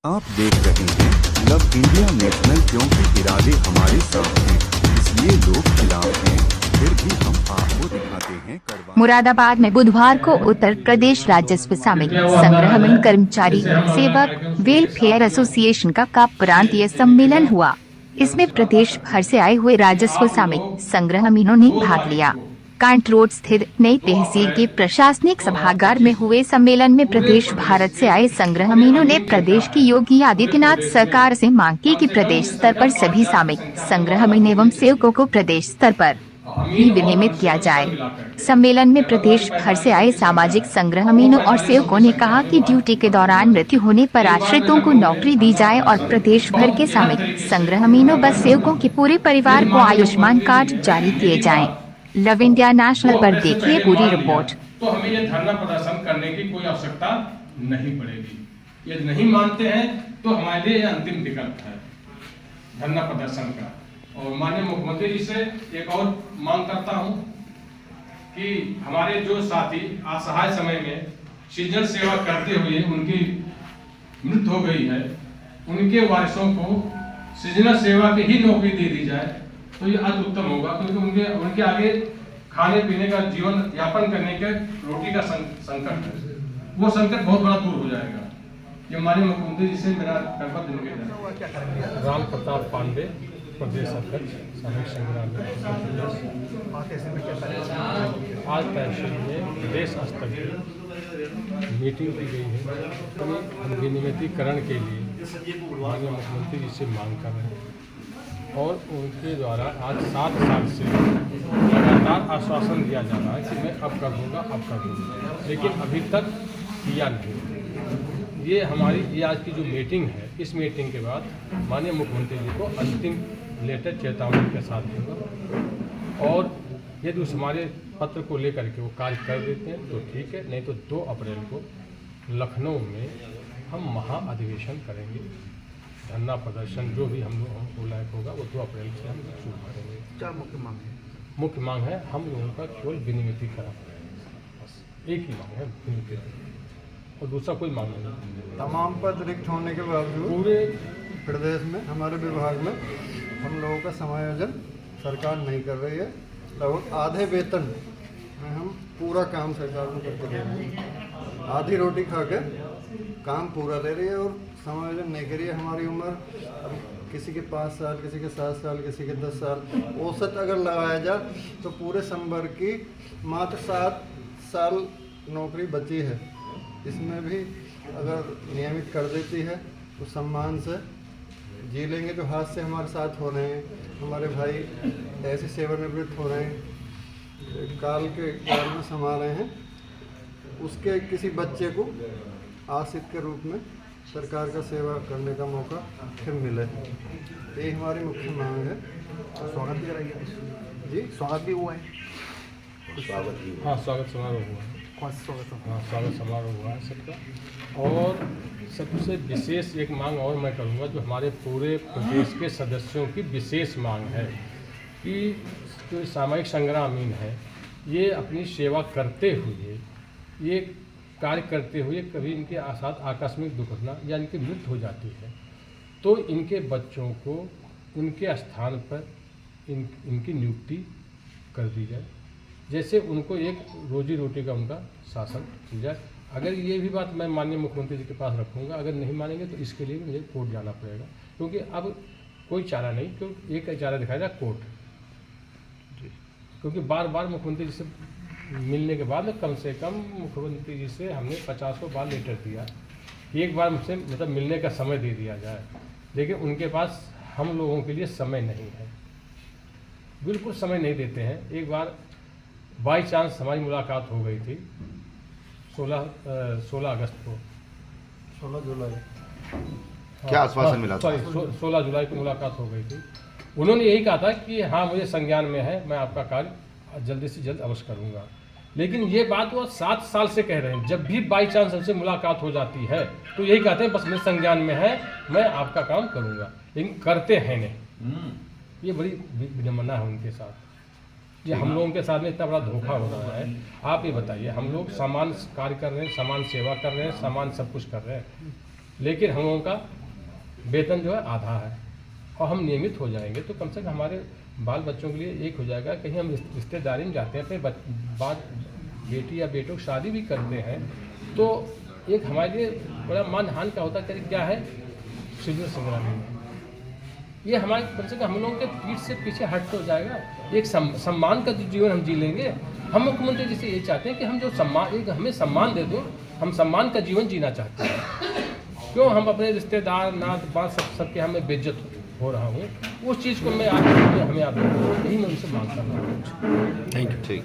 आप देख रहे हैं लव इंडिया नेशनल, क्योंकि इरादे हमारे साथ हैं, इसलिए लोग खिलाफ हैं, फिर भी हम आपको दिखाते हैं करवा। मुरादाबाद में बुधवार को उत्तर प्रदेश राजस्व सामिल संग्रहण कर्मचारी सेवक वेलफेयर एसोसिएशन का प्रांतीय सम्मेलन हुआ। इसमें प्रदेश भर से आए हुए राजस्व सामिल संग्रहणीनों ने भाग लिया। कांट रोड स्थित नई तहसील के प्रशासनिक सभागार में हुए सम्मेलन में प्रदेश भारत से आए संग्रहणीनों ने प्रदेश की योगी आदित्यनाथ सरकार से मांग की कि प्रदेश स्तर पर सभी सामिल संग्रहण एवं सेवकों को प्रदेश स्तर पर ही विनियमित किया जाए। सम्मेलन में प्रदेश भर से आए सामाजिक संग्रहणीनों और सेवकों ने कहा कि ड्यूटी के दौरान मृत्यु होने पर आश्रितों को नौकरी दी जाए और प्रदेश भर के सामिल संग्रहणीनों व सेवकों के पूरे परिवार को आयुष्मान कार्ड जारी किए जाएं। लव इंडिया नेशनल पर देखिए पूरी रिपोर्ट। तो हमें ये धरना प्रदर्शन करने की कोई आवश्यकता नहीं पड़ेगी। यदि नहीं मानते हैं तो हमारे लिए अंतिम विकल्प है धरना प्रदर्शन का। और माननीय मुख्यमंत्री जी से एक और मांग करता हूं कि हमारे जो साथी असहाय समय में सृजन सेवा करते हुए उनकी मृत्यु हो गई है, उनके वारिसों को सृजन सेवा की ही नौकरी दे दी जाए तो ये अति उत्तम होगा, क्योंकि उनके आगे खाने पीने का जीवन यापन करने के रोटी का संकट है, वो संकट बहुत बड़ा दूर हो जाएगा। ये माननीय मुख्यमंत्री जी से मेरा कर्तव्य निवेदन है। राम प्रताप पांडे, प्रदेश अध्यक्ष सामाजिक संग्राम। आज तहसील में प्रदेश स्तर की मीटिंग की गई है। विनियमितीकरण के लिए माननीय मुख्यमंत्री जी से मांग कर रहे हैं और उनके द्वारा आज 7 साल से लगातार आश्वासन दिया जा रहा है कि मैं अब कर दूंगा, अब कर दूंगा, लेकिन अभी तक किया नहीं। ये आज की जो मीटिंग है, इस मीटिंग के बाद माननीय मुख्यमंत्री जी को अंतिम लेटर चेतावनी के साथ दूंगा और यदि उस हमारे पत्र को लेकर के वो कार्य कर देते हैं तो ठीक है, नहीं तो 2 अप्रैल को लखनऊ में हम महाअधिवेशन करेंगे। धरना प्रदर्शन जो भी हमको लायक होगा वो 2 अप्रैल से हम शुरू करेंगे। क्या मुख्य मांग है? मुख्य मांग है हम लोगों का केवल विनियमितीकरण, बस एक ही मांग है विनियमितीकरण, और दूसरा कोई मांग नहीं। तमाम पद रिक्त होने के बावजूद पूरे प्रदेश में हमारे विभाग में हम लोगों का समायोजन सरकार नहीं कर रही है। लगभग आधे वेतन में हम पूरा काम सरकार को करके दे रहे हैं, आधी रोटी खा के काम पूरा दे रही है और समायोजन नहीं करिए। हमारी उम्र अब किसी के 5 साल, किसी के 7 साल, किसी के 10 साल, औसत अगर लगाया जाए तो पूरे संवर्ग की मात्र 7 साल नौकरी बची है। इसमें भी अगर नियमित कर देती है तो सम्मान से जी लेंगे। जो हाथ से हमारे साथ हो रहे हैं, हमारे भाई ऐसे सेवानिवृत्त हो रहे हैं, काल में समा रहे हैं, उसके किसी बच्चे को आश्रित के रूप में सरकार का सेवा करने का मौका फिर मिले, ये हमारी मुख्य मांग है। स्वागत भी कराइए जी, स्वागत भी हुआ है। हाँ, स्वागत समारोह हुआ है। कौन सा स्वागत? हाँ, स्वागत समारोह हुआ है सबका। और सबसे विशेष एक मांग और मैं करूँगा, जो हमारे पूरे प्रदेश के सदस्यों की विशेष मांग है कि जो सामाजिक संग्रामीण है, ये अपनी सेवा करते हुए, ये कार्य करते हुए कभी इनके साथ आकस्मिक दुर्घटना या इनकी मृत्यु हो जाती है तो इनके बच्चों को उनके स्थान पर इनकी नियुक्ति कर दी जाए, जैसे उनको एक रोजी रोटी का उनका शासन मिल जाए। अगर ये भी बात मैं माननीय मुख्यमंत्री जी के पास रखूँगा, अगर नहीं मानेंगे तो इसके लिए मुझे कोर्ट जाना पड़ेगा, क्योंकि अब कोई चारा नहीं, क्योंकि एक चारा दिखाया जाए कोर्ट। क्योंकि बार बार मुख्यमंत्री जी से मिलने के बाद कम से कम मुख्यमंत्री जी से हमने 50 बार लेटर दिया, एक बार मुझसे मतलब मिलने का समय दे दिया जाए, लेकिन उनके पास हम लोगों के लिए समय नहीं है, बिल्कुल समय नहीं देते हैं। एक बार बाई चांस हमारी मुलाकात हो गई थी 16 अगस्त को, 16 जुलाई। क्या आश्वासन मिला था? 16 जुलाई को मुलाकात हो गई थी। उन्होंने यही कहा था कि हाँ, मुझे संज्ञान में है, मैं आपका कार्य जल्दी से जल्द अवश्य करूँगा। लेकिन ये बात वो 7 साल से कह रहे हैं। जब भी बाई चांस हमसे मुलाकात हो जाती है तो यही कहते हैं बस मेरे संज्ञान में है, मैं आपका काम करूँगा, लेकिन करते हैं नहीं। ये बड़ी विडंबना है उनके साथ। ये हम लोगों के साथ में इतना बड़ा धोखा हो रहा है। आप ये बताइए, हम लोग समान कार्य कर रहे हैं, समान सेवा कर रहे हैं, समान सब कुछ कर रहे हैं, लेकिन हम लोगों का वेतन जो है आधा है और हम नियमित हो जाएंगे तो कम से कम हमारे बाल बच्चों के लिए एक हो जाएगा। कहीं हम रिश्तेदारी में जाते हैं अपने बाद बेटी या बेटों की शादी भी करते हैं तो एक हमारे लिए बड़ा मानहान का होता है क्या है सिविल संग्राम में ये हमारे कम से कम हम लोगों के पीठ से पीछे हट हो जाएगा। एक सम्मान का जीवन हम जी लेंगे। हम मुख्यमंत्री जी से ये चाहते हैं कि हम जो सम्मान एक हमें सम्मान दे दो, हम सम्मान का जीवन जीना चाहते हैं। क्यों हम अपने रिश्तेदार नात बात सबके हमें बेइज्जत हो रहा हूँ उस चीज़ को मैं आज हमें आप यही मैं उनसे मांग कर रहा हूँ। Thank you. ठीक।